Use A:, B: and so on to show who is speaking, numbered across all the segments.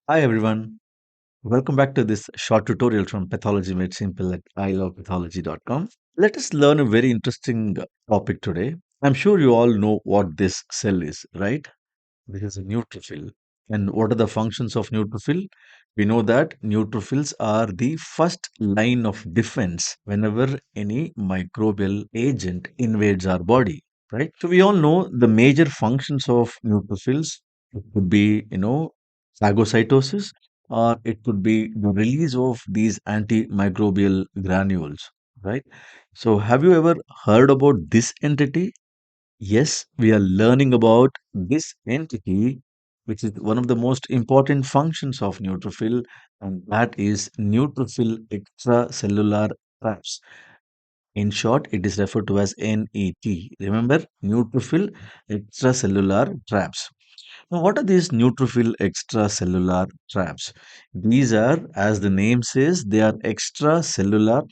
A: Hi everyone, welcome back to this short tutorial from Pathology Made Simple at ilovepathology.com. Let us learn a very interesting topic today. I'm sure you all know what this cell is, right? This is a neutrophil. And what are the functions of neutrophil? We know that neutrophils are the first line of defense whenever any microbial agent invades our body, right? So we all know the major functions of neutrophils. It could be, phagocytosis, or it could be the release of these antimicrobial granules, right? So have you ever heard about this entity? Yes, we are learning about this entity, which is one of the most important functions of neutrophil, and that is neutrophil extracellular traps. In short, it is referred to as NET. Remember, neutrophil extracellular traps. Now, what are these neutrophil extracellular traps? These are, as the name says, they are extracellular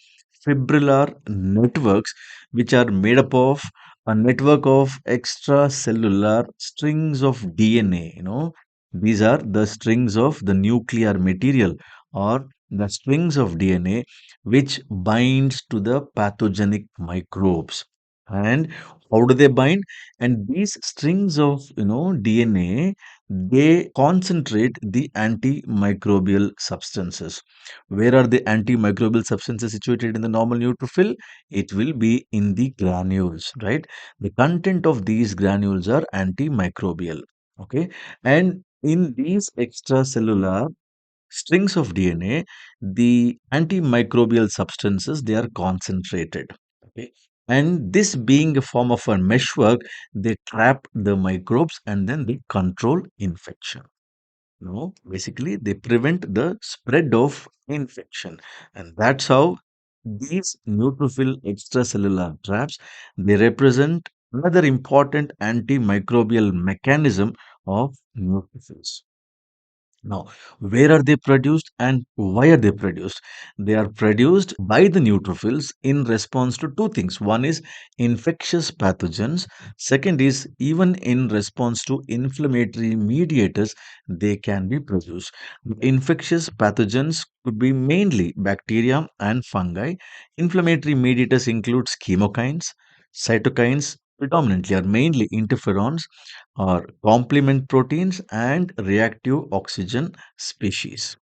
A: fibrillar networks which are made up of a network of extracellular strings of DNA. These are the strings of the nuclear material or the strings of DNA which binds to the pathogenic microbes. And how do they bind? And these strings of DNA, they concentrate the antimicrobial substances. Where are the antimicrobial substances situated in the normal neutrophil? It will be in the granules, right? The content of these granules are antimicrobial. Okay, and in these extracellular strings of DNA, the antimicrobial substances, they are concentrated. Okay. And this being a form of a meshwork, they trap the microbes and then they control infection. No, basically they prevent the spread of infection. And that's how these neutrophil extracellular traps, they represent another important antimicrobial mechanism of neutrophils. Now, where are they produced and why are they produced? They are produced by the neutrophils in response to two things. One is infectious pathogens. Second is even in response to inflammatory mediators, they can be produced. Infectious pathogens could be mainly bacteria and fungi. Inflammatory mediators include chemokines, cytokines, predominantly or mainly interferons or complement proteins and reactive oxygen species.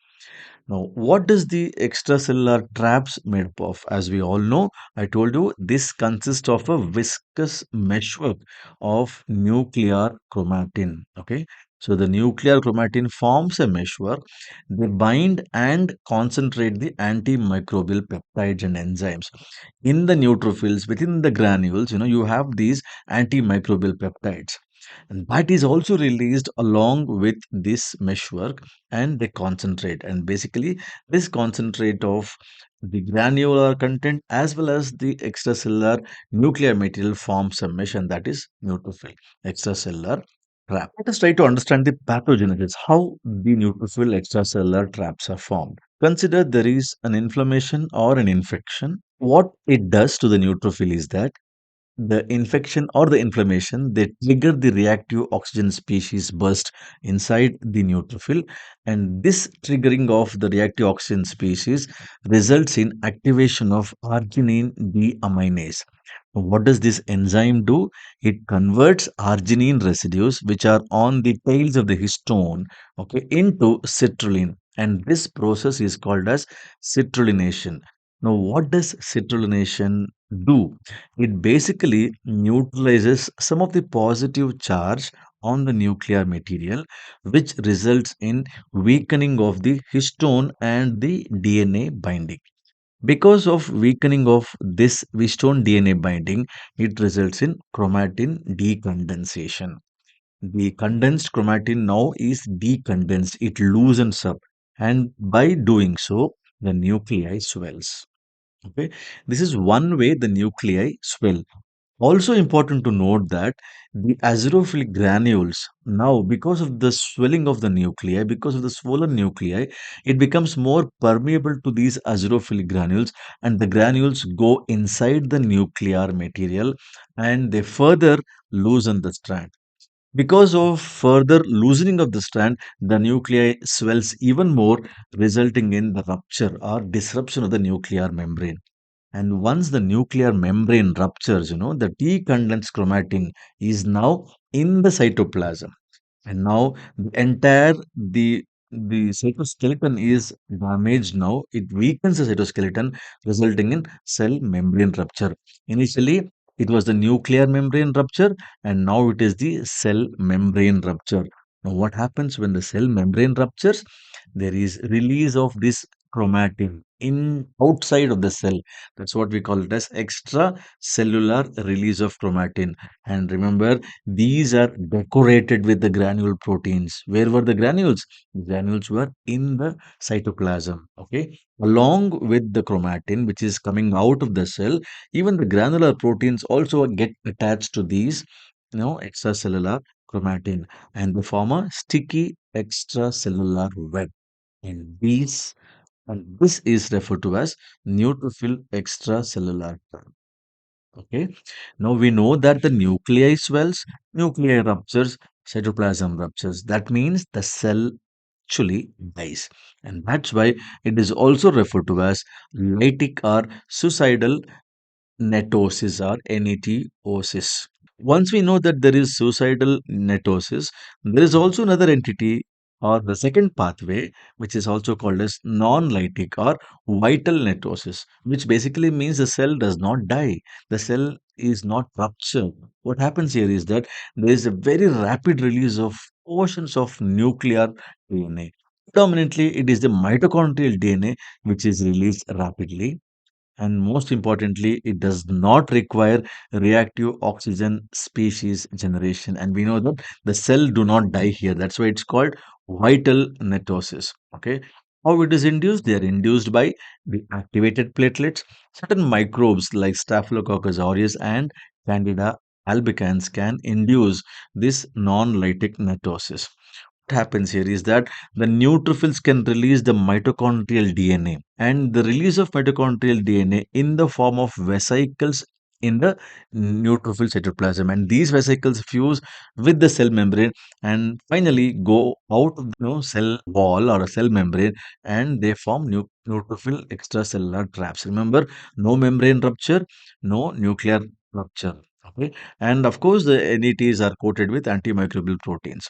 A: Now, what does the extracellular traps made up of? As we all know, I told you this consists of a viscous meshwork of nuclear chromatin. Okay, so the nuclear chromatin forms a meshwork. They bind and concentrate the antimicrobial peptides and enzymes in the neutrophils within the granules. You have these antimicrobial peptides, and that is also released along with this meshwork, and they concentrate. And basically, this concentrate of the granular content as well as the extracellular nuclear material forms a mesh, and that is neutrophil extracellular trap. Let us try to understand the pathogenesis, how the neutrophil extracellular traps are formed. Consider there is an inflammation or an infection. What it does to the neutrophil is that the infection or the inflammation, they trigger the reactive oxygen species burst inside the neutrophil, and this triggering of the reactive oxygen species results in activation of arginine deaminase. What does this enzyme do? It converts arginine residues which are on the tails of the histone, okay, into citrulline, and this process is called as citrullination. Now, what does citrullination do? It basically neutralizes some of the positive charge on the nuclear material, which results in weakening of the histone and the DNA binding. Because of weakening of this histone DNA binding, it results in chromatin decondensation. The condensed chromatin now is decondensed, it loosens up, and by doing so, the nuclei swells. Okay, this is one way the nuclei swell. Also important to note that the azerophilic granules, now because of the swelling of the nuclei, because of the swollen nuclei, it becomes more permeable to these azerophilic granules, and the granules go inside the nuclear material and they further loosen the strand. Because of further loosening of the strand, the nuclei swells even more, resulting in the rupture or disruption of the nuclear membrane. And once the nuclear membrane ruptures, the decondensed chromatin is now in the cytoplasm, and now the cytoskeleton is damaged. Now it weakens the cytoskeleton, resulting in cell membrane rupture. Initially it was the nuclear membrane rupture, and now it is the cell membrane rupture. Now what happens when the cell membrane ruptures? There is release of this chromatin in outside of the cell. That's what we call it as extracellular release of chromatin. And remember, these are decorated with the granule proteins. Where were the granules? The granules were in the cytoplasm. Okay. Along with the chromatin, which is coming out of the cell, even the granular proteins also get attached to these, extracellular chromatin, and they form a sticky extracellular web. And this is referred to as neutrophil extracellular trap. Okay. Now we know that the nuclei swells, nuclei ruptures, cytoplasm ruptures. That means the cell actually dies. And that's why it is also referred to as lytic or suicidal NETosis or NETosis. Once we know that there is suicidal NETosis, there is also another entity or the second pathway, which is also called as non-lytic or vital NETosis, which basically means the cell does not die. The cell is not ruptured. What happens here is that there is a very rapid release of portions of nuclear DNA. Predominantly, it is the mitochondrial DNA which is released rapidly, and most importantly, it does not require reactive oxygen species generation. And we know that the cell do not die here. That's why it's called vital NETosis. Okay. How it is induced? They are induced by the activated platelets. Certain microbes like Staphylococcus aureus and Candida albicans can induce this non-lytic NETosis. What happens here is that the neutrophils can release the mitochondrial DNA, and the release of mitochondrial DNA in the form of vesicles in the neutrophil cytoplasm, and these vesicles fuse with the cell membrane and finally go out of the cell wall or a cell membrane, and they form neutrophil extracellular traps. Remember, no membrane rupture, no nuclear rupture. Okay, and of course the NETs are coated with antimicrobial proteins.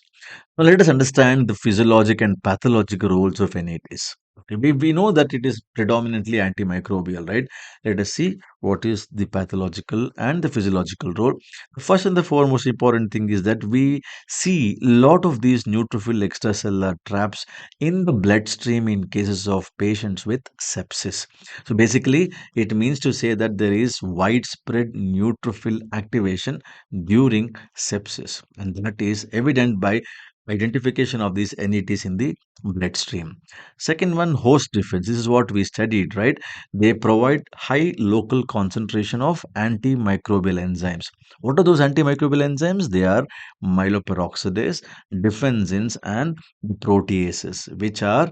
A: Now let us understand the physiologic and pathologic roles of NATs. Okay, we know that it is predominantly antimicrobial, right? Let us see what is the pathological and the physiological role. The first and the foremost important thing is that we see a lot of these neutrophil extracellular traps in the bloodstream in cases of patients with sepsis. So basically, it means to say that there is widespread neutrophil activation during sepsis, and that is evident by identification of these NETs in the bloodstream. Second one, host defense. This is what we studied, right? They provide high local concentration of antimicrobial enzymes. What are those antimicrobial enzymes? They are myeloperoxidase, defensins, and proteases, which are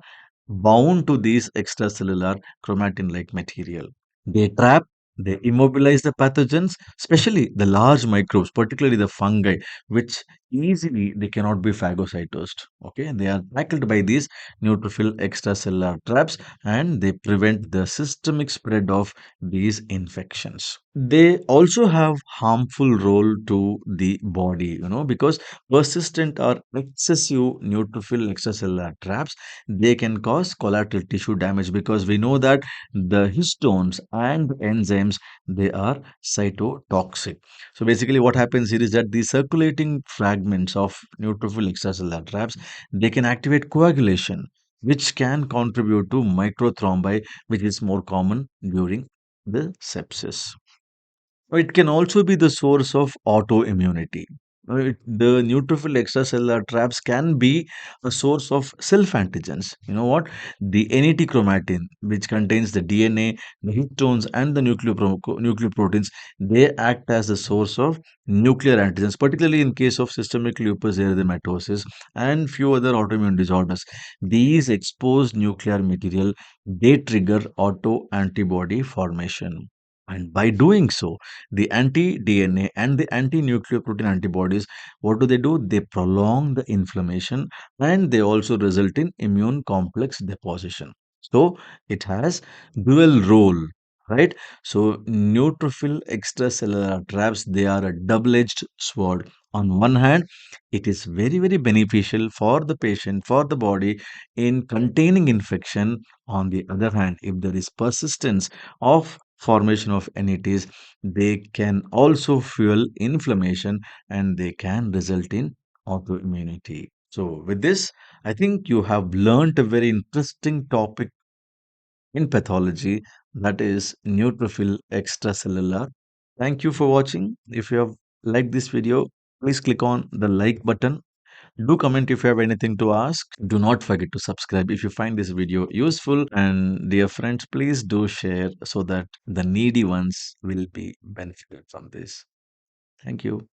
A: bound to these extracellular chromatin-like material. They trap, they immobilize the pathogens, especially the large microbes, particularly the fungi, which easily they cannot be phagocytosed. Okay, they are tackled by these neutrophil extracellular traps, and they prevent the systemic spread of these infections. They also have harmful role to the body, because persistent or excessive neutrophil extracellular traps, they can cause collateral tissue damage, because we know that the histones and enzymes, they are cytotoxic. So basically what happens here is that the circulating fragments of neutrophil extracellular traps, they can activate coagulation, which can contribute to microthrombi, which is more common during the sepsis. It can also be the source of autoimmunity. The neutrophil extracellular traps can be a source of self-antigens. You know what? The NET chromatin, which contains the DNA, the histones, and the nucleoproteins, they act as the source of nuclear antigens, particularly in case of systemic lupus erythematosus and few other autoimmune disorders. These exposed nuclear material, they trigger autoantibody formation. And by doing so, the anti-DNA and the anti-nucleoprotein antibodies, what do? They prolong the inflammation and they also result in immune complex deposition. So it has dual role, right? So neutrophil extracellular traps, they are a double-edged sword. On one hand, it is very, very beneficial for the patient, for the body in containing infection. On the other hand, if there is persistence of formation of NETs, they can also fuel inflammation and they can result in autoimmunity. So, with this, I think you have learned a very interesting topic in pathology, that is neutrophil extracellular. Thank you for watching. If you have liked this video, please click on the like button. Do comment if you have anything to ask. Do not forget to subscribe if you find this video useful. And dear friends, please do share so that the needy ones will be benefited from this. Thank you.